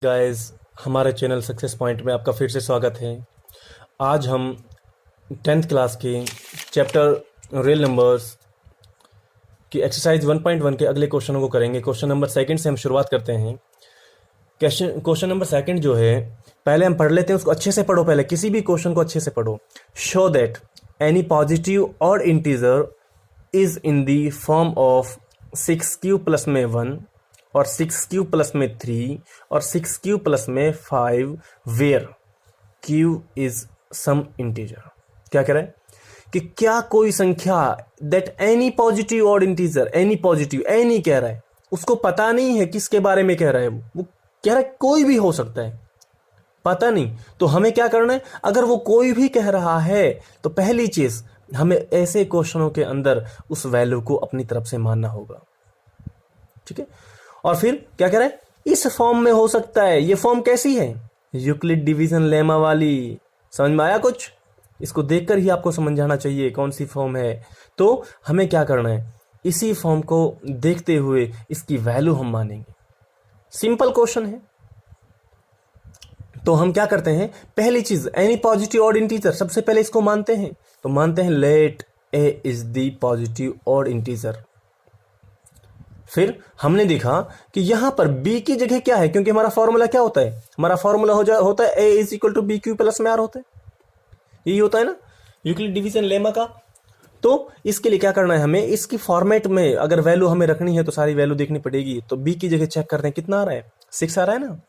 Guys, हमारे channel success point में आपका फिर से स्वागत है। आज हम 10th क्लास के चैप्टर रियल नंबर्स की एक्सरसाइज 1.1 के अगले क्वेश्चनों को करेंगे। क्वेश्चन नंबर सेकंड से हम शुरुआत करते हैं। क्वेश्चन नंबर सेकंड जो है, पहले हम पढ़ लेते हैं, उसको अच्छे से पढ़ो। पहले किसी भी क्वेश्चन को अच्छे से पढ़ो। शो दैट एनी पॉजिटिव और integer is in the form of 6 plus में 1 और 6 प्लस में 3 और 6 प्लस में 5 where q is some integer. क्या कह रहा है कि क्या कोई संख्या दैट एनी पॉजिटिव और इंटीजर, एनी पॉजिटिव, एनी कह रहा है, उसको पता नहीं है किसके बारे में कह रहा है। वो कह रहा है कोई भी हो सकता है, पता नहीं। तो हमें क्या करना है, अगर वो कोई भी कह रहा है तो पहली चीज हमें ऐसे क्वेश्चनों के अंदर उस वैल्यू को अपनी तरफ से मानना होगा। ठीक है। और फिर क्या कह रहा है, इस फॉर्म में हो सकता है। ये फॉर्म कैसी है? यूक्लिड डिवीजन लेमा वाली। समझ में आया कुछ? इसको देखकर ही आपको समझ जाना चाहिए कौन सी फॉर्म है। तो हमें क्या करना है, इसी फॉर्म को देखते हुए इसकी वैल्यू हम मानेंगे। सिंपल क्वेश्चन है। तो हम क्या करते हैं, पहली चीज एनी पॉजिटिव ऑड इंटीजर, सबसे पहले इसको मानते हैं। तो मानते हैं let a is the positive odd integer. फिर हमने देखा कि यहां पर b की जगह क्या है, क्योंकि हमारा फॉर्मूला क्या होता है, हमारा फॉर्मूला होता है a is equal to B Q plus में आर होता है। यही होता है ना यूक्लिड डिवीजन लेमा का। तो इसके लिए क्या करना है, हमें इसकी फॉर्मेट में अगर वैल्यू हमें रखनी है तो सारी वैल्यू देखनी पड़ेगी। तो b की जगह चेक करते हैं कितना आ रहा है, 6 आ रहा है ना।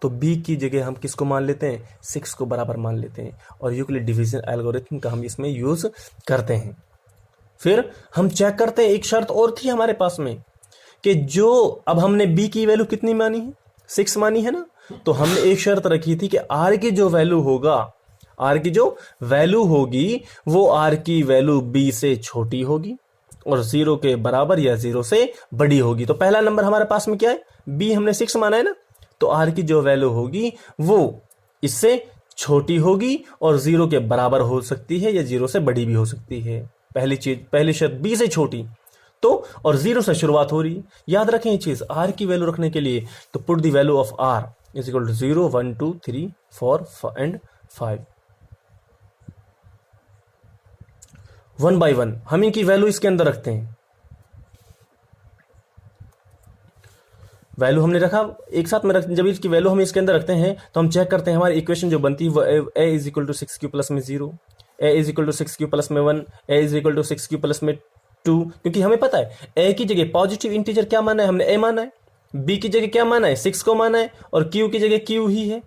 तो b की जगह हम किसको मान लेते हैं, 6 को बराबर मान लेते हैं और यूक्लिड डिवीजन एल्गोरिथम का हम इसमें यूज करते हैं। फिर हम चेक करते हैं, एक शर्त और थी हमारे पास में कि जो अब हमने b की वैल्यू कितनी मानी है, 6 मानी है ना। तो हमने एक शर्त रखी थी कि r की जो वैल्यू होगा, r की जो वैल्यू होगी वो r की वैल्यू b से छोटी होगी और 0 के बराबर या 0 से बड़ी होगी। तो पहला नंबर हमारे पास में क्या है, b हमने 6 माना है ना। तो r की जो वैल्यू होगी वो इससे छोटी होगी और 0 के बराबर हो सकती है या 0 से बड़ी भी हो सकती है। पहली चीज, पहली शर्त b से छोटी, तो और 0 से शुरुआत हो रही है। याद रखें ये चीज, r की वैल्यू रखने के लिए तो put the value of r is equal to 0 1 2 3 4 and 5 1 by 1 हम इनकी वैल्यू इसके अंदर रखते हैं। वैल्यू हमने रखा एक साथ में जब इसकी वैल्यू हम इसके अंदर रखते हैं तो हम चेक करते हैं हमारी इक्वेशन जो बनती है वो a is equal to 6q plus में 0, a is equal to 6q plus में 1, a is equal to 6q plus में 2। क्योंकि हमें पता है a की जगह पॉजिटिव इंटीजर क्या माना है, हमने a माना है। b की जगह क्या माना है, 6 को माना है। और q की जगह q ही है,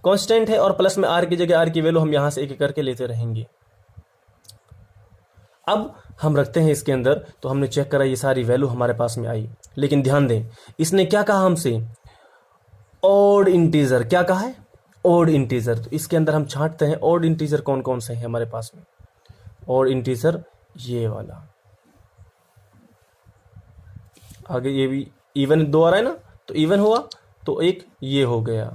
कांस्टेंट है। और प्लस में r की जगह r की वैल्यू हम यहां से एक एक करके लेते रहेंगे। अब हम रखते हैं इसके अंदर, तो हमने चेक करा ये सारी वैल्यू हमारे पास में आई। लेकिन ध्यान दें, इसने क्या कहा हमसे, ऑड इंटीजर। क्या कहा है, ऑड इंटीजर। तो इसके अंदर हम छांटते हैं ऑड इंटीजर कौन कौन से हैं हमारे पास में। ऑड इंटीजर ये वाला, आगे ये भी इवन 2 आ रहा है ना, तो इवन हुआ तो एक ये हो गया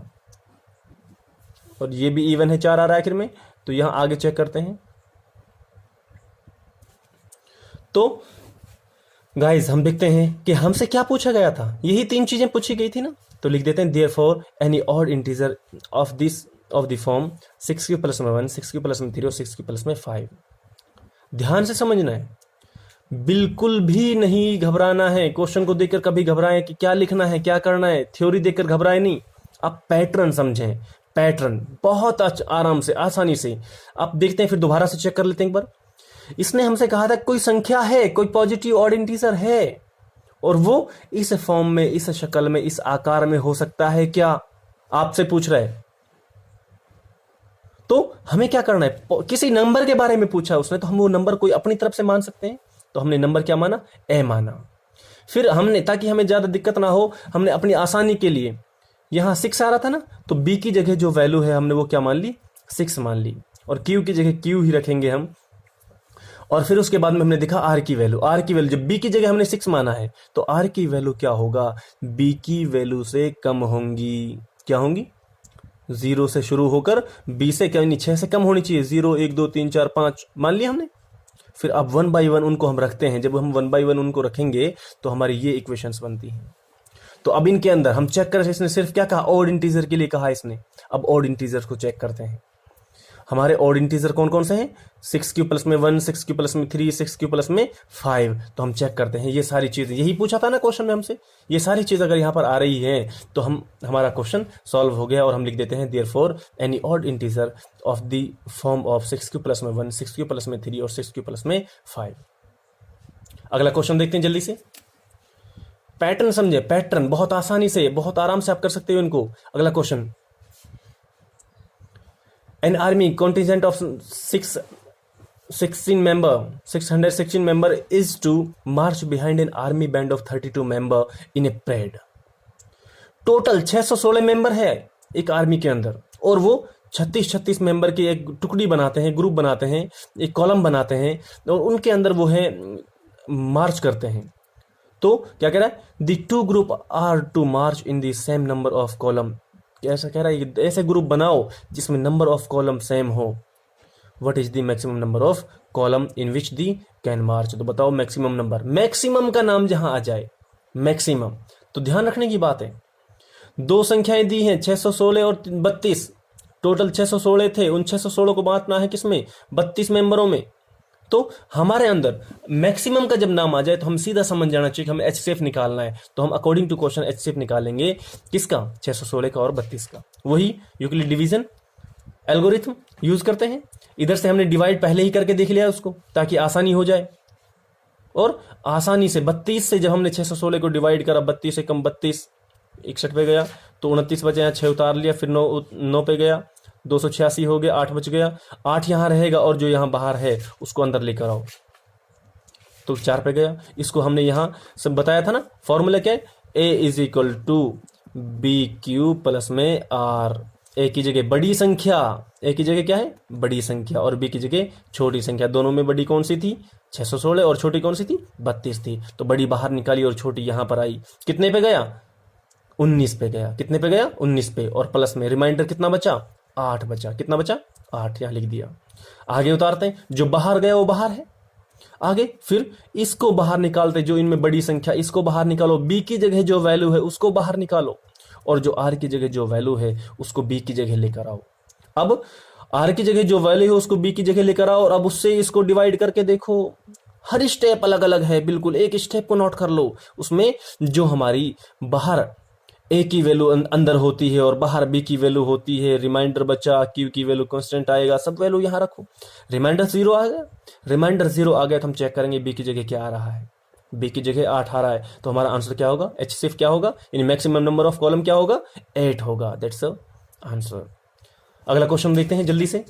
और ये भी इवन है, 4 आ रहा है आखिर में। तो यहां आगे चेक करते हैं। तो गाइस हम देखते हैं कि हमसे क्या पूछा गया था, यही 3 चीजें पूछी गई थी ना। तो लिख देते हैं therefore any odd integer of the form 6q plus में 1, 6q प्लस में 3 और 6q प्लस में 5। ध्यान से समझना है, बिल्कुल भी नहीं घबराना है। क्वेश्चन को देखकर कभी घबराएं कि क्या लिखना है, क्या करना है, थ्योरी देखकर घबराए नहीं। आप पैटर्न समझें, पैटर्न बहुत आराम से, आसानी से आप देखते हैं। फिर दोबारा से चेक कर लेते हैं एक बार। इसने हमसे कहा था कोई संख्या है, कोई पॉजिटिव ऑड इंटीजर है और वो इस फॉर्म में, इस शक्ल में, इस आकार में हो सकता है क्या, आपसे पूछ रहा है। तो हमें क्या करना है, किसी नंबर के बारे में पूछा उसने, तो हम वो नंबर कोई अपनी तरफ से मान सकते हैं। तो हमने नंबर क्या माना, ए माना। फिर हमने, ताकि हमें ज्यादा दिक्कत ना हो, हमने अपनी आसानी के लिए, यहां 6 आ रहा था ना, तो b की जगह जो वैल्यू है हमने वो क्या मान ली, 6 मान ली। और q की जगह q ही रखेंगे हम। और फिर उसके बाद में हमने देखा r की वैल्यू, जब b की जगह हमने 6 माना है तो r की वैल्यू क्या होगा, b की वैल्यू से कम होंगी। क्या होंगी, 0 से शुरू होकर b से क्या, 6 से कम होनी चाहिए। 0 1 2 3 4 5 मान लिया हमने। फिर अब 1 बाई 1 उनको हम रखते हैं। जब हम 1 बाई 1 उनको रखेंगे तो हमारी ये इक्वेशंस बनती हैं। तो अब इनके अंदर हम चेक करें, इसने सिर्फ क्या कहा, ऑड इंटीजर के लिए कहा इसने। अब ऑड इंटीजर को चेक करते हैं। हमारे ऑड इंटीजर कौन कौन से हैं, 6 प्लस में 1, 6 प्लस में 3, 6 प्लस में 5। तो हम चेक करते हैं ये सारी चीजें, यही पूछा था ना क्वेश्चन में हमसे, ये सारी चीज अगर यहाँ पर आ रही है तो हमारा क्वेश्चन सॉल्व हो गया। और हम लिख देते हैं therefore any odd integer of the form of 6 plus में 1, 6 प्लस में 3 और 6 प्लस में 5। अगला क्वेश्चन देखते हैं जल्दी से। पैटर्न समझे, पैटर्न बहुत आसानी से, बहुत आराम से आप कर सकते हो इनको। अगला question, an army contingent of 616 member is to march behind an army band of 32 member in a parade। Total 616 member है एक आर्मी के अंदर, और वो 36 मेंबर की एक टुकड़ी बनाते हैं, ग्रुप बनाते हैं, एक कॉलम बनाते हैं, और उनके अंदर वो है मार्च करते हैं। तो क्या कह रहा है, the two group are to march in the same number of column. ऐसा कह रहा है ऐसे ग्रुप बनाओ जिसमें नंबर ऑफ कॉलम सेम हो। What is the maximum number of column in which they can march. तो बताओ मैक्सिमम नंबर, मैक्सिमम का नाम जहां आ जाए मैक्सिमम, तो ध्यान रखने की बात है। दो संख्याएं दी हैं 616 और 32, टोटल 616 थे, उन 616 को बांटना है किसमें, 32 मेंबरों में। तो हमारे अंदर मैक्सिमम का जब नाम आ जाए तो हम सीधा समझ जाना चाहिए कि हमें एचसीएफ निकालना है। तो हम अकॉर्डिंग टू क्वेश्चन एचसीएफ निकालेंगे किसका, 616 का और 32 का। वही यूक्लिड डिवीजन एल्गोरिथम यूज करते हैं। इधर से हमने डिवाइड पहले ही करके देख लिया उसको, ताकि आसानी हो जाए। और आसानी से 32 से जब हमने 616 को डिवाइड करा, 32 से कम 32 61 पे गया, तो 29 बचे, यहाँ 6 उतार लिया, फिर 9 पे गया, 286 हो गया, 8 बच गया, 8 यहां रहेगा और जो यहां बाहर है उसको अंदर लेकर आओ, तो 4 पे गया। इसको हमने यहां सब बताया था ना, फॉर्मूला क्या है, A is equal to B Q plus में आर। ए की जगह बड़ी संख्या, ए की जगह क्या है, बड़ी संख्या, और बी की जगह छोटी संख्या। दोनों में बड़ी कौन सी थी, 616, और छोटी कौन सी थी, 32 थी। तो बड़ी बाहर निकाली और छोटी यहां पर आई, कितने पे गया, 19 पे गया। कितने पे गया, 19 पे, और प्लस में रिमाइंडर कितना बचा, 8 बचा। कितना बचा, 8, यहां लिख दिया। आगे उतारते हैं, जो बाहर गया वो बाहर है। आगे फिर इसको बाहर निकालते, जो इनमें बड़ी संख्या, इसको बाहर निकालो, बी की जगह जो वैल्यू है उसको बाहर निकालो, और जो आर की जगह जो वैल्यू है उसको बी की जगह लेकर आओ। अब आर की जगह जो वैल्यू है उसको बी की जगह लेकर आओ, और अब उससे इसको डिवाइड करके देखो। हर स्टेप अलग अलग है, बिल्कुल एक स्टेप को नोट कर लो। उसमें जो हमारी बाहर ए की वैल्यू अंदर होती है और बाहर बी की वैल्यू होती है, रिमाइंडर बचा, क्यू की वैल्यू कांस्टेंट आएगा, सब वैल्यू यहां रखो। रिमाइंडर 0 आ गया, रिमाइंडर 0 आ गया तो हम चेक करेंगे बी की जगह क्या आ रहा है। बी की जगह 8 आ रहा है, तो हमारा आंसर क्या होगा, एचसीएफ क्या होगा, in maximum number of column क्या होगा, 8 होगा। That's answer. अगला क्वेश्चन देखते हैं जल्दी से।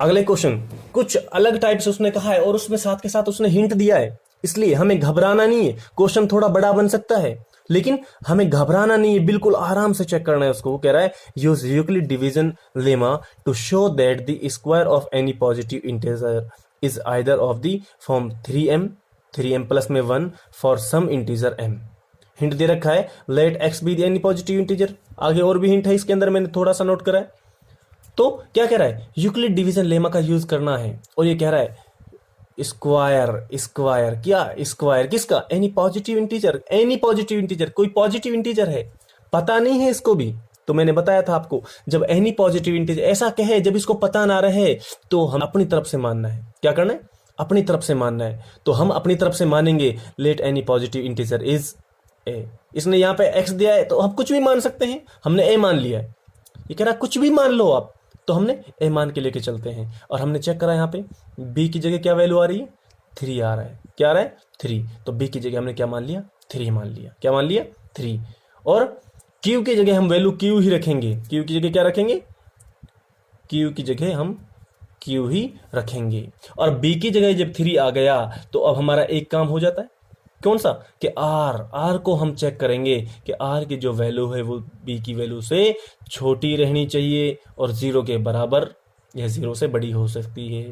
अगले क्वेश्चन कुछ अलग टाइप से उसने कहा है, और उसमें साथ के साथ उसने हिंट दिया है, इसलिए हमें घबराना नहीं है। क्वेश्चन थोड़ा बड़ा बन सकता है, लेकिन हमें घबराना नहीं है, बिल्कुल आराम से चेक करना है उसको। वो कह रहा है use Euclid division lemma to show that the square of any positive integer is either of the form 3m plus में 1 for some integer m। Hint दे रखा है let x be any positive integer. आगे और भी hint है इसके अंदर, मैंने थोड़ा सा नोट करा है। तो क्या कह रहा है, यूक्लिड डिवीजन लेमा का यूज करना है, और ये कह रहा है स्क्वायर क्या, स्क्वायर किसका, any positive integer. Any positive integer, कोई पॉजिटिव इंटीजर है, पता नहीं है इसको भी, तो मैंने बताया था आपको, जब एनी पॉजिटिव इंटीजर ऐसा कहे, जब इसको पता ना रहे, तो हम अपनी तरफ से मानना है। क्या करना है, अपनी तरफ से मानना है। तो हम अपनी तरफ से मानेंगे let any positive integer is a. इसने यहाँ पे x दिया है तो हम कुछ भी मान सकते हैं, हमने a मान लिया है। ये कह रहा है कुछ भी मान लो आप, तो हमने a मान के लेके चलते हैं। और हमने चेक करा यहाँ पे b की जगह क्या वैल्यू आ रही है, 3 आ रहा है। क्या आ रहा है, 3। तो b की जगह हमने क्या मान लिया, 3 मान लिया। क्या मान लिया, 3। और q की जगह हम वैल्यू q ही रखेंगे। q की जगह क्या रखेंगे, q की जगह हम q ही रखेंगे। और b की जगह जब 3 आ गया तो अब हमारा एक काम हो जाता है, कौन सा, कि r को हम चेक करेंगे कि r की जो वैल्यू है वो b की वैल्यू से छोटी रहनी चाहिए और 0 के बराबर या 0 से बड़ी हो सकती है।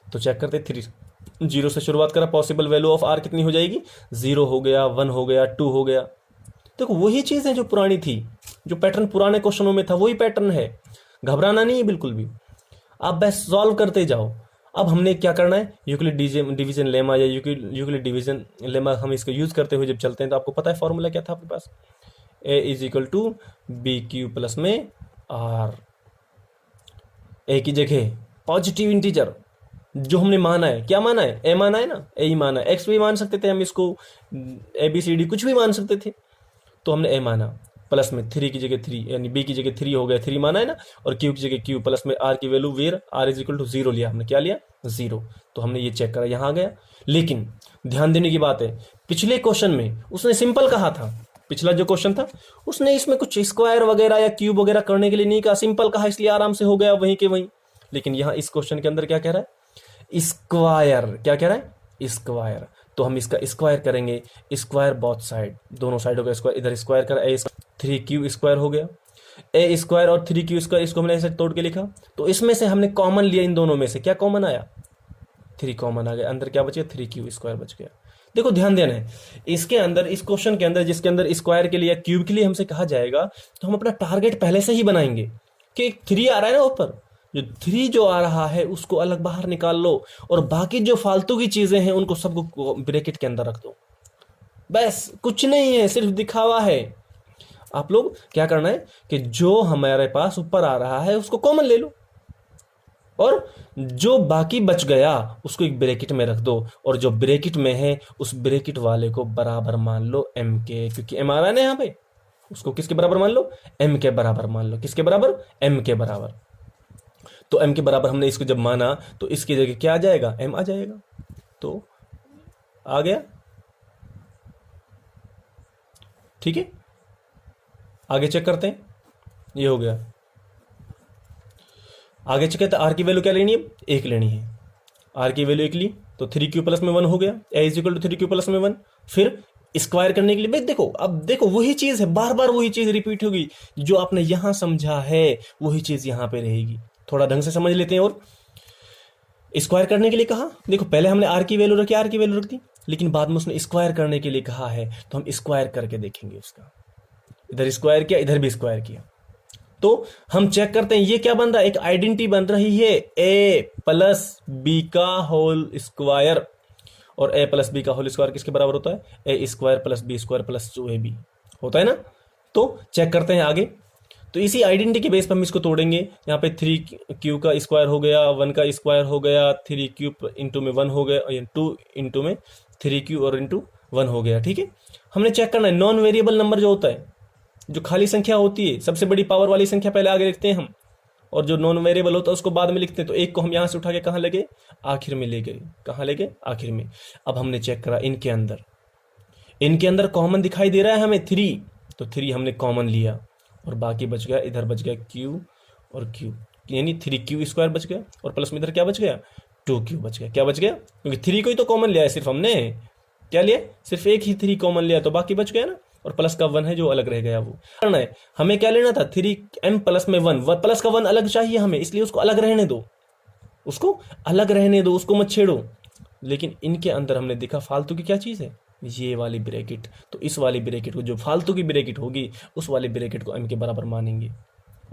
तो चेक करते, 3 0 से शुरुआत करा, पॉसिबल वैल्यू ऑफ r कितनी हो जाएगी, 0 हो गया, 1 हो गया, 2 हो गया। देखो वही चीज है जो पुरानी थी, जो पैटर्न पुराने क्वेश्चनों में था वही पैटर्न है, घबराना नहीं है बिल्कुल भी। आप बस सॉल्व करते जाओ। अब हमने क्या करना है, यूक्लिड डिवीजन लेमा या यूक्लिड डिवीजन लेमा हम इसका यूज करते हुए जब चलते हैं तो आपको पता है फॉर्मूला क्या था आपके पास, A is equal to B Q plus में आर। ए की जगह पॉजिटिव इंटीजर जो हमने माना है, क्या माना है, ए माना है ना, ए ही माना है, एक्स भी मान सकते थे हम, इसको ए बी सी डी कुछ भी मान सकते थे, तो हमने ए माना, प्लस में 3 की जगह 3 यानी बी की जगह 3 हो गया, 3 माना है ना, और क्यू की जगह क्यू प्लस में आर की value where r is equal to 0 लिया हमने, क्या लिया 0, तो हमने ये चेक करा यहाँ आ गया। लेकिन ध्यान देने की बात है, पिछले क्वेश्चन में उसने सिंपल कहा था, पिछला जो क्वेश्चन था उसने इसमें कुछ स्क्वायर वगैरह या क्यूब वगैरह करने के लिए नहीं कहा, सिंपल कहा, इसलिए आराम से हो गया वहीं के वहीं। लेकिन यहाँ इस क्वेश्चन के अंदर क्या कह रहा है, स्क्वायर, क्या कह रहा है, स्क्वायर, तो हम इसका स्क्वायर करेंगे, स्क्वायर बोथ साइड, दोनों साइडों का स्क्वायर, इधर स्क्वायर करा, ए 3q स्क्वायर हो गया, ए स्क्वायर और 3q स्क्वायर, इसको हमने ऐसे तोड़ के लिखा, तो इसमें से हमने कॉमन लिया, इन दोनों में से क्या कॉमन आया, 3 कॉमन आ गया, अंदर क्या बच गया, 3q स्क्वायर बच गया। देखो ध्यान देना है, इसके अंदर इस क्वेश्चन के अंदर जिसके अंदर स्क्वायर के लिए क्यूब के लिए हमसे कहा जाएगा, तो हम अपना टारगेट पहले से ही बनाएंगे कि 3 आ रहा है ना ऊपर, जो 3 जो आ रहा है उसको अलग बाहर निकाल लो, और बाकी जो फालतू की चीजें हैं उनको सबको ब्रैकेट के अंदर रख दो, बस कुछ नहीं है, सिर्फ दिखावा है। आप लोग क्या करना है कि जो हमारे पास ऊपर आ रहा है उसको कॉमन ले लो, और जो बाकी बच गया उसको एक ब्रैकेट में रख दो, और जो ब्रैकेट में है उस ब्रैकेट वाले को बराबर मान लो m के, क्योंकि m आ रहा है ना यहाँ पे, उसको किसके बराबर मान लो, m के बराबर मान लो, किसके बराबर, m के बराबर। तो m के बराबर हमने इसको जब माना तो इसकी जगह क्या आ जाएगा, m आ जाएगा, तो आ गया, ठीक है। आगे चेक करते हैं, ये हो गया, आगे चेक करते हैं, आर की वैल्यू क्या लेनी है, 1 लेनी है, आर की वैल्यू 1 ली तो 3q प्लस में 1 हो गया, A is equal to 3q plus में 1। फिर स्क्वायर करने के लिए भाई देखो, अब देखो वही चीज है, बार बार वही चीज रिपीट होगी, जो आपने यहां समझा है वही चीज यहां पे रहेगी, थोड़ा ढंग से समझ लेते हैं। और स्क्वायर करने के लिए कहा, देखो पहले हमने आर की वैल्यू रखी, आर की वैल्यू रख दी, लेकिन बाद में उसने स्क्वायर करने के लिए कहा है, तो हम स्क्वायर करके देखेंगे उसका, इधर स्क्वायर किया, इधर भी स्क्वायर किया, तो हम चेक करते हैं ये क्या बन रहा है, एक आइडेंटिटी बन रही है, a प्लस बी का होल स्क्वायर, और a प्लस बी का होल स्क्वायर किसके बराबर होता है, A square plus B square plus 2ab होता है ना। तो चेक करते हैं आगे, तो इसी आइडेंटिटी के बेस पर हम इसको तोड़ेंगे, यहाँ पे 3q का स्क्वायर हो गया, 1 का स्क्वायर हो गया, 3q इंटू में 1 हो गया, 2 इंटू में 3q और इंटू 1 हो गया, ठीक है। हमने चेक करना है नॉन वेरिएबल नंबर जो होता है, जो खाली संख्या होती है, सबसे बड़ी पावर वाली संख्या पहले आगे लिखते हैं हम, और जो नॉन वेरिएबल होता है उसको बाद में लिखते हैं, तो एक को हम यहां से उठा के कहां लगे, आखिर में ले गए, कहां ले गए, आखिर में। अब हमने चेक करा इनके अंदर कॉमन दिखाई दे रहा है हमें 3, तो 3 हमने कॉमन लिया, और बाकी बच गया, इधर बच गया q और q, यानी 3q स्क्वायर बच गया, और प्लस में इधर क्या बच गया, 2q बच गया, क्या बच गया, क्योंकि 3 को ही तो कॉमन लिया है, सिर्फ हमने क्या लिया, सिर्फ एक ही 3 कॉमन लिया, तो बाकी बच गया ना, और प्लस का 1 है जो अलग रह गया, वो करना है हमें, क्या लेना था, 3m प्लस में 1, प्लस का 1 अलग चाहिए हमें, इसलिए उसको अलग रहने दो, उसको अलग रहने दो, उसको मत छेड़ो। लेकिन इनके अंदर हमने देखा फालतू की क्या चीज़ है, ये वाली ब्रैकेट, तो इस वाली ब्रैकेट को, जो फालतू की ब्रैकेट होगी उस वाली ब्रैकेट को m के बराबर मानेंगे,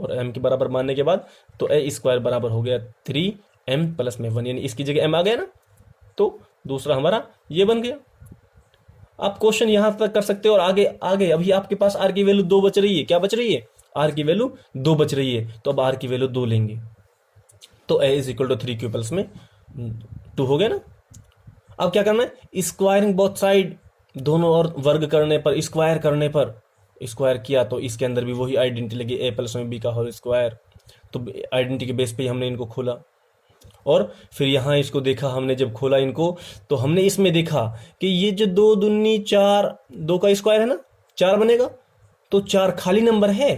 और m के बराबर मानने के बाद तो a स्क्वायर बराबर हो गया 3m प्लस में 1, यानी इसकी जगह m आ गया ना, तो दूसरा हमारा ये बन गया। आप क्वेश्चन यहां तक कर सकते हो, और आगे आगे अभी आपके पास r की वैल्यू 2 बच रही है, क्या बच रही है, r की वैल्यू 2 बच रही है, तो अब r की वैल्यू 2 लेंगे, तो a is equal to 3q plus में 2 हो गया ना। अब क्या करना है, स्क्वायरिंग बोथ साइड, दोनों और वर्ग करने पर, स्क्वायर करने पर, स्क्वायर किया तो इसके अंदर भी वही आइडेंटिटी लगी, a प्लस में b का होल स्क्वायर, तो आइडेंटिटी के बेस पे ही हमने इनको खोला, और फिर यहाँ इसको देखा हमने, जब खोला इनको तो हमने इसमें देखा कि ये जो 2 दूनी 4, 2 का स्क्वायर है ना, 4 बनेगा, तो 4 खाली नंबर है,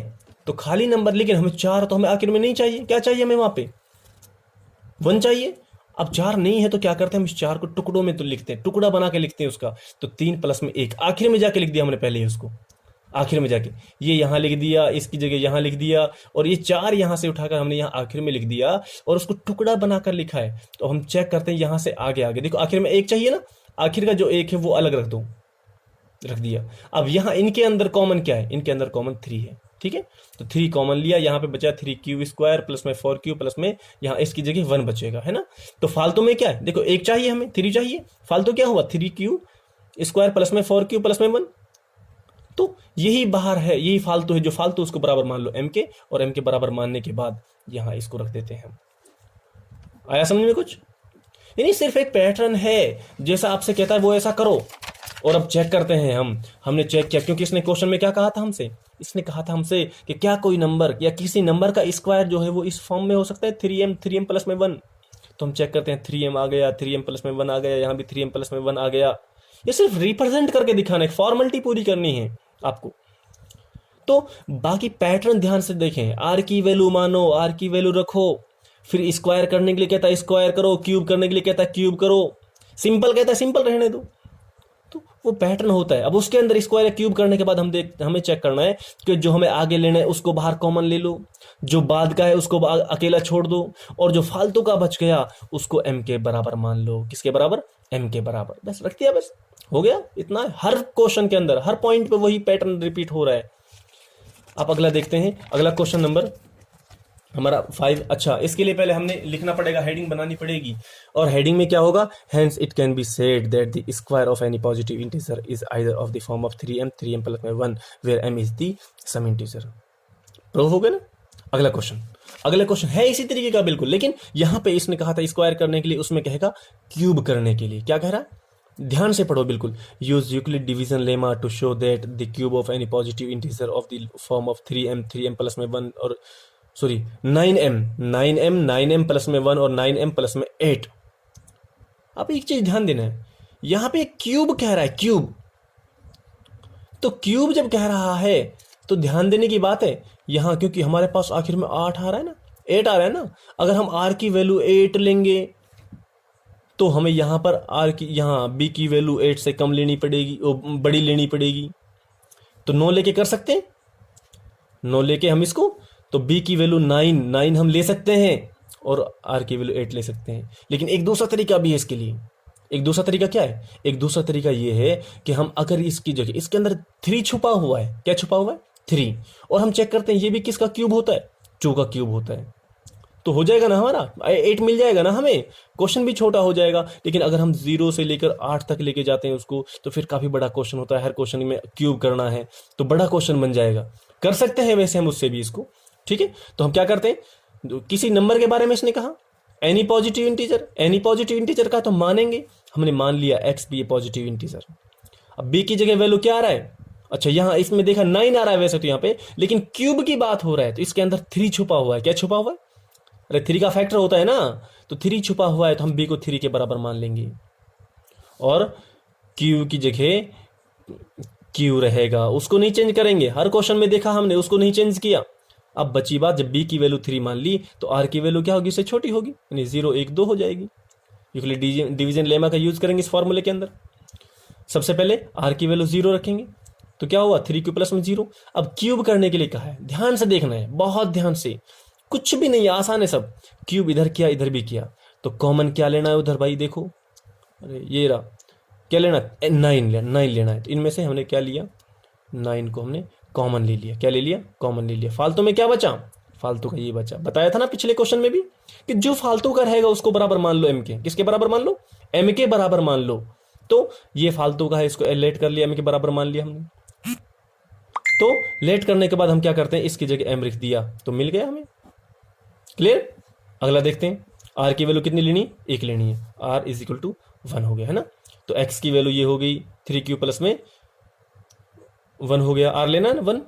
तो खाली नंबर, लेकिन हमें 4 तो हमें आखिर में नहीं चाहिए, क्या चाहिए हमें वहां पे, 1 चाहिए। अब 4 नहीं है तो क्या करते हैं, हम इस 4 को टुकड़ों में तो लिखते हैं, टुकड़ा बना के लिखते हैं उसका, तो 3 प्लस में 1 आखिर में जाके लिख दिया हमने, पहले ही उसको आखिर में जाके ये यहाँ लिख दिया, इसकी जगह यहाँ लिख दिया, और ये 4 यहाँ से उठाकर हमने यहाँ आखिर में लिख दिया, और उसको टुकड़ा बनाकर लिखा है। तो हम चेक करते हैं यहाँ से आगे आगे, देखो आखिर में 1 चाहिए ना, आखिर का जो 1 है वो अलग रख दो, रख दिया। अब यहाँ इनके अंदर कॉमन क्या है, इनके अंदर कॉमन 3 है, ठीक है, तो 3 कॉमन लिया, यहाँ पे बचा 3 क्यूब स्क्वायर प्लस में 4 क्यूब प्लस में यहाँ इसकी जगह 1 बचेगा, है ना। तो फालतू में क्या है, देखो एक चाहिए हमें, 3 चाहिए, फालतू क्या हुआ 3 क्यूब स्क्वायर प्लस में 4 क्यूब प्लस में 1। तो यही बाहर है, यही फालतू है, जो फालतू उसको बराबर मान लो m के, और m के बराबर मानने के बाद यहाँ इसको रख देते हैं हम। आया समझ में कुछ? यानी सिर्फ एक पैटर्न है, जैसा आपसे कहता है वो ऐसा करो। और अब चेक करते हैं हमने चेक किया, क्योंकि इसने क्वेश्चन में क्या कहा था हमसे, इसने कहा था हमसे कि क्या कोई नंबर या किसी नंबर का स्क्वायर जो है वो इस फॉर्म में हो सकता है 3m प्लस में 1। तो हम चेक करते हैं, 3m आ गया, 3m प्लस में 1 आ गया, यहाँ भी 3m प्लस में 1 आ गया। ये सिर्फ रिप्रेजेंट करके दिखाना है, फॉर्मेलिटी पूरी करनी है आपको। तो बाकी पैटर्न ध्यान से देखें, आर की वैल्यू मानो, आर की वैल्यू रखो, फिर स्क्वायर करने के लिए कहता है स्क्वायर करो, क्यूब करने के लिए कहता है क्यूब करो, सिंपल कहता है सिंपल रहने दो। तो वो पैटर्न होता है। अब उसके अंदर स्क्वायर या क्यूब करने के बाद हमें चेक करना है कि जो हमें आगे लेना है उसको बाहर कॉमन ले लो, जो बाद का है उसको अकेला छोड़ दो, और जो फालतू का बच गया उसको m के बराबर मान लो। किसके बराबर? m के बराबर। बस रख दिया, बस हो गया। इतना हर क्वेश्चन के अंदर, हर पॉइंट पे वही पैटर्न रिपीट हो रहा है। आप अगला देखते हैं, अगला क्वेश्चन नंबर हमारा 5। अच्छा, इसके लिए पहले हमने लिखना पड़ेगा, हेडिंग बनानी पड़ेगी। और हेडिंग में क्या होगा? Hence it can be said that the square of any positive integer is either of the form of 3m plus में 1 where m is the some integer. Prove हो गया ना। अगला क्वेश्चन है इसी तरीके का बिल्कुल, लेकिन यहां पे इसने कहा था स्क्वायर करने के लिए, उसमें कहेगा क्यूब करने के लिए। क्या कह रहा है? ध्यान से पढ़ो बिल्कुल। Use Euclid division lemma to show that the cube of any positive integer of the form of 3m plus में 1 और 9m प्लस में 1 और 9m प्लस में 8। अब एक चीज ध्यान देना है, यहां पे क्यूब कह रहा है, क्यूब। तो क्यूब जब कह रहा है तो ध्यान देने की बात है यहां, क्योंकि हमारे पास आखिर में 8 आ रहा है ना, 8 आ रहा है ना। अगर हम r की वैल्यू 8 लेंगे तो हमें यहां पर b की वैल्यू 8 से कम लेनी पड़ेगी, बड़ी लेनी पड़ेगी। तो 9 लेके कर सकते हैं, 9 लेके हम इसको, तो b की वैल्यू 9 हम ले सकते हैं और r की वैल्यू 8 ले सकते हैं। लेकिन एक दूसरा तरीका भी है इसके लिए। एक दूसरा तरीका क्या है? एक दूसरा तरीका ये है कि हम अगर इसकी जगह, इसके अंदर 3 छुपा हुआ है। क्या छुपा हुआ है? 3। और हम चेक करते हैं ये भी किसका क्यूब होता है? 2 का क्यूब होता है। तो हो जाएगा ना हमारा 8 मिल जाएगा ना हमें, क्वेश्चन भी छोटा हो जाएगा। लेकिन अगर हम 0 से लेकर 8 तक लेके जाते हैं उसको, तो फिर काफी बड़ा क्वेश्चन होता है। हर क्वेश्चन में क्यूब करना है तो बड़ा क्वेश्चन बन जाएगा। कर सकते हैं वैसे हम उससे भी इसको, ठीक है। तो हम क्या करते हैं, किसी नंबर के बारे में इसने कहा एनी पॉजिटिव इंटीजर का, तो मानेंगे। हमने मान लिया x भी पॉजिटिव इंटीजर। अब b की जगह वैल्यू क्या आ रहा है? अच्छा, यहां इसमें देखा 9 आ रहा है वैसे तो यहाँ पे, लेकिन क्यूब की बात हो रहा है तो इसके अंदर 3 छुपा हुआ है। क्या छुपा हुआ है? अरे 3 का फैक्टर होता है ना, तो 3 छुपा हुआ है, तो हम b को 3 के बराबर मान लेंगे और q की जगह q रहेगा, उसको नहीं चेंज करेंगे। हर क्वेश्चन में देखा हमने, उसको नहीं चेंज किया। अब बची बात, जब b की वैल्यू 3 मान ली तो r की वैल्यू क्या होगी? इससे छोटी होगी, यानी 0 1 2 हो जाएगी। यूक्लिड डिवीजन लेमा का यूज करेंगे इस फॉर्मूले के अंदर। सबसे पहले r की वैल्यू 0 रखेंगे, तो क्या हुआ? 3q प्लस में 0। अब क्यूब करने के लिए कहा है, ध्यान से देखना है, बहुत ध्यान से, कुछ भी नहीं, आसान है सब। क्यूब इधर किया, इधर भी किया, तो कॉमन क्या लेना है उधर भाई? देखो, अरे ये रहा, क्या लेना है? 9 लेना है। तो इनमें से हमने क्या लिया? 9 को हमने कॉमन ले लिया। क्या ले लिया? कॉमन ले लिया। फालतू में क्या बचा? फालतू का ये बचा। बताया था ना पिछले क्वेश्चन में भी कि जो फालतू का रहेगा उसको बराबर मान लो m के। किसके बराबर मान लो? m के बराबर मान लो। तो ये फालतू का है, इसको लेट कर लिया, m के बराबर मान लिया हमने। तो लेट करने के बाद हम क्या करते हैं, इसकी जगह m रख दिया, तो मिल गया हमें। क्लियर? अगला देखते हैं, r की वैल्यू कितनी लेनी? 1 लेनी है। r इज इक्वल टू 1 हो गया, है ना। तो x की वैल्यू ये हो गई 3q प्लस में 1 हो गया। r लेना है ना 1।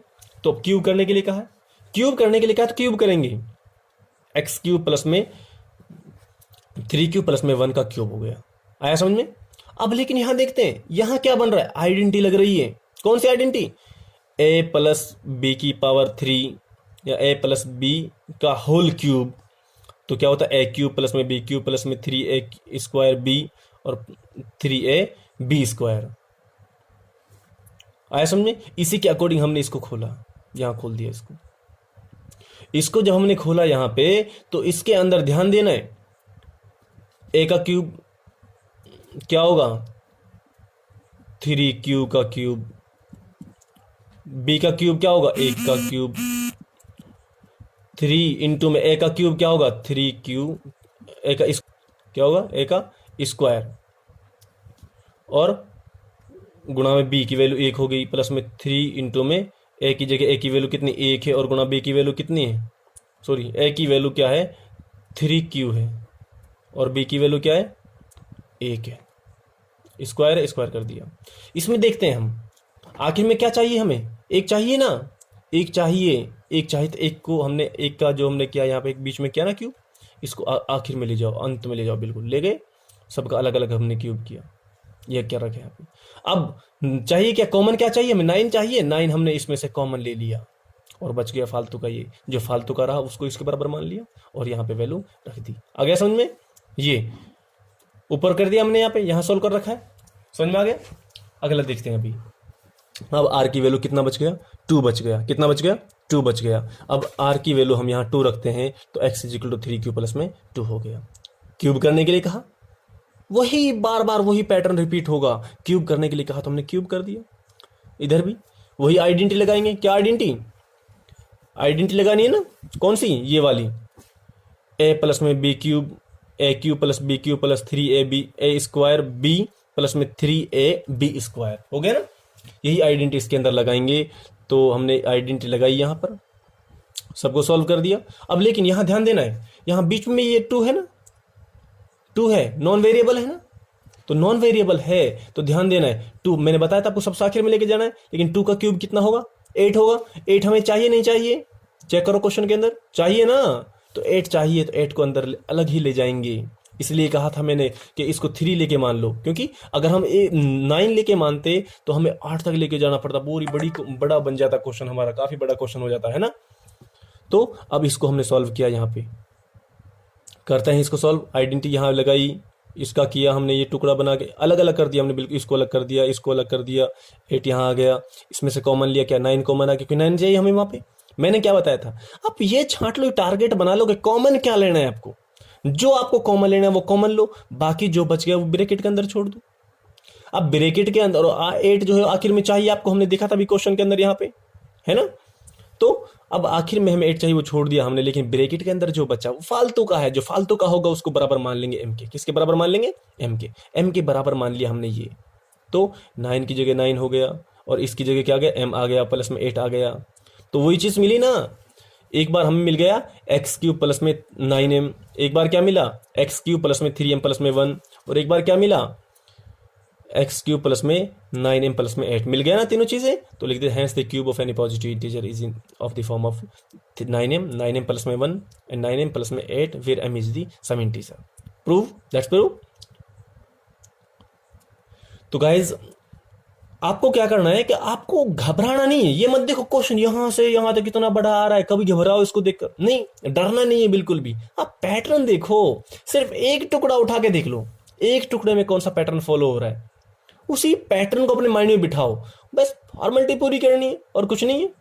तो क्यूब करने के लिए कहा है, क्यूब करने के लिए कहा तो क्यूब करेंगे। एक्स क्यूब प्लस में 3q प्लस में 1 का क्यूब हो गया। आया समझ में? अब लेकिन यहां देखते हैं, यहां क्या बन रहा है? आइडेंटिटी लग रही है। कौन सी आइडेंटिटी? a प्लस बी की पावर 3 या a प्लस बी का होल क्यूब। तो क्या होता है? a क्यूब प्लस में b क्यूब प्लस में 3a स्क्वायर b और 3a b स्क्वायर। आया समझ में? इसी के अकॉर्डिंग हमने इसको खोला, यहां खोल दिया इसको जब हमने खोला यहां पे, तो इसके अंदर ध्यान देना है, a का क्यूब क्या होगा? 3q का क्यूब बी का क्यूब क्या होगा, ए का क्यूब, 3 इंटू में ए का क्यूब क्या होगा, 3 क्यूब, ए का क्या होगा, ए का स्क्वायर, और गुणा में बी की वैल्यू 1 हो गई, प्लस में 3 इंटू में ए की जगह ए की वैल्यू कितनी 1 है, और गुणा बी की वैल्यू कितनी है, सॉरी ए की वैल्यू क्या है 3 क्यू है, और बी की वैल्यू क्या है 1 है, स्क्वायर है, स्क्वायर कर दिया। इसमें देखते हैं हम आखिर में क्या चाहिए, हमें एक चाहिए ना, एक चाहिए तो एक को हमने, एक का जो हमने किया यहाँ पे एक बीच में किया ना क्यूब, इसको आखिर में ले जाओ, अंत में ले जाओ, बिल्कुल ले गए, सबका अलग अलग हमने क्यूब किया, यह क्या रखे यहाँ पे। अब चाहिए क्या, कॉमन क्या चाहिए हमें, 9 चाहिए, 9 हमने इसमें से कॉमन ले लिया, और बच गया फालतू का, ये जो फालतू का रहा उसको इसके बराबर मान लिया, और यहाँ पे वैल्यू रख दी। आ गया समझ में, ये ऊपर कर दिया हमने, यहाँ पे यहाँ सोल्व कर रखा है, समझ में आ गया। अगला देखते हैं अभी। अब आर की वैल्यू कितना बच गया, 2 बच गया, कितना बच गया 2 बच गया। अब आर की वैल्यू हम यहाँ 2 रखते हैं, तो x is equal to 3 q plus में 2 हो गया। क्यूब करने के लिए कहा, वही बार बार वही पैटर्न रिपीट होगा, क्यूब करने के लिए कहा तो हमने क्यूब कर दिया। इधर भी वही आइडेंटिटी लगाएंगे, क्या आइडेंटिटी लगानी है ना, कौन सी, ये वाली, ए प्लस में B cube, A cube plus B cube plus 3ab A square B plus में 3ab स्क्वायर, हो गया ना। यही आइडेंटिटी इसके अंदर लगाएंगे, तो हमने आइडेंटिटी लगाई यहाँ पर, सबको सॉल्व कर दिया। अब लेकिन यहाँ ध्यान देना है, यहाँ बीच में ये 2 है ना, 2 है, नॉन वेरिएबल है ना, तो नॉन वेरिएबल है तो ध्यान देना है, 2 मैंने बताया था आपको सबसे आखिर में लेके जाना है, लेकिन 2 का क्यूब कितना होगा 8 होगा। 8 हमें चाहिए नहीं चाहिए, चेक करो क्वेश्चन के अंदर, चाहिए ना, तो 8 चाहिए, तो 8 को अंदर अलग ही ले जाएंगे। इसलिए कहा था मैंने कि इसको 3 लेके मान लो, क्योंकि अगर हम 9 लेके मानते तो हमें 8 तक लेके जाना पड़ता, पूरी बड़ा बन जाता क्वेश्चन, हमारा काफी बड़ा क्वेश्चन हो जाता है ना। तो अब इसको हमने सॉल्व किया, यहाँ पे करते हैं इसको सॉल्व। आइडेंटिटी यहाँ लगाई, इसका किया हमने, ये टुकड़ा बना के अलग अलग कर दिया हमने, बिल्कुल इसको अलग कर दिया, इसको अलग कर दिया, 8 यहाँ आ गया, इसमें से कॉमन लिया, क्या 9 कॉमन आ, क्योंकि 9 चाहिए हमें वहां पे। मैंने क्या बताया था, आप ये छांट लो, टारगेट बना लो कि कॉमन क्या लेना है आपको, जो आपको कॉमन लेना है वो कॉमन लो, बाकी जो बच गया वो ब्रैकेट के अंदर छोड़ दो। अब ब्रैकेट के अंदर 8 जो है आखिर में चाहिए आपको, हमने देखा था अभी क्वेश्चन के अंदर यहाँ पे, है ना। तो अब आखिर में हमें 8 चाहिए, वो छोड़ दिया हमने, लेकिन ब्रैकेट के अंदर जो बचा वो फालतू का है, जो फालतू का होगा उसको बराबर मान लेंगे एम के। किसके बराबर मान लेंगे, एम के बराबर मान लिया हमने ये, तो 9 की जगह 9 हो गया, और इसकी जगह क्या आ गया, एम आ गया, प्लस में 8 आ गया। तो वही चीज मिली ना, एक बार हमें मिल गया एक्स क्यूब प्लस में 9m, एक बार क्या मिला एक्स क्यूब प्लस में 3m प्लस में 1, और एक बार क्या मिला एक्स क्यूब प्लस में 9m प्लस में 8, मिल गया ना तीनों चीजें। तो लिख दे hence the cube of any positive integer is in of the form of 9m plus में 1 एंड 9m प्लस में 8 where m is the some integer. Prove, that's prove. तो गाइज आपको क्या करना है कि आपको घबराना नहीं है, ये मत देखो क्वेश्चन यहां से यहां तक कितना बड़ा आ रहा है, कभी घबराओ इसको देखकर, नहीं, डरना नहीं है बिल्कुल भी। आप पैटर्न देखो, सिर्फ एक टुकड़ा उठा के देख लो, एक टुकड़े में कौन सा पैटर्न फॉलो हो रहा है, उसी पैटर्न को अपने माइंड में बिठाओ, बस फॉर्मेलिटी पूरी करनी है और कुछ नहीं है।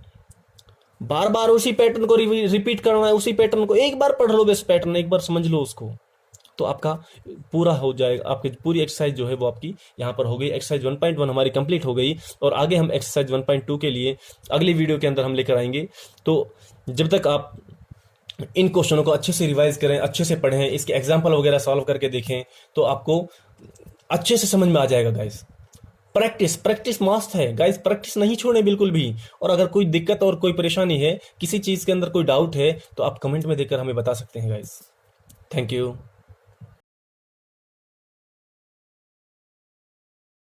बार बार उसी पैटर्न को रिपीट करना है, उसी पैटर्न को एक बार पढ़ लो, बस पैटर्न एक बार समझ लो उसको, तो आपका पूरा हो जाएगा। आपकी पूरी एक्सरसाइज जो है वो आपकी यहाँ पर हो गई। एक्सरसाइज 1.1 हमारी कंप्लीट हो गई, और आगे हम एक्सरसाइज 1.2 के लिए अगली वीडियो के अंदर हम लेकर आएंगे। तो जब तक आप इन क्वेश्चनों को अच्छे से रिवाइज करें, अच्छे से पढ़ें, इसके एग्जाम्पल वगैरह सॉल्व करके देखें, तो आपको अच्छे से समझ में आ जाएगा गाइस। प्रैक्टिस मस्त है गाइस, प्रैक्टिस नहीं छोड़ें बिल्कुल भी। और अगर कोई दिक्कत और कोई परेशानी है, किसी चीज के अंदर कोई डाउट है, तो आप कमेंट में देकर हमें बता सकते हैं गाइस। Thank you.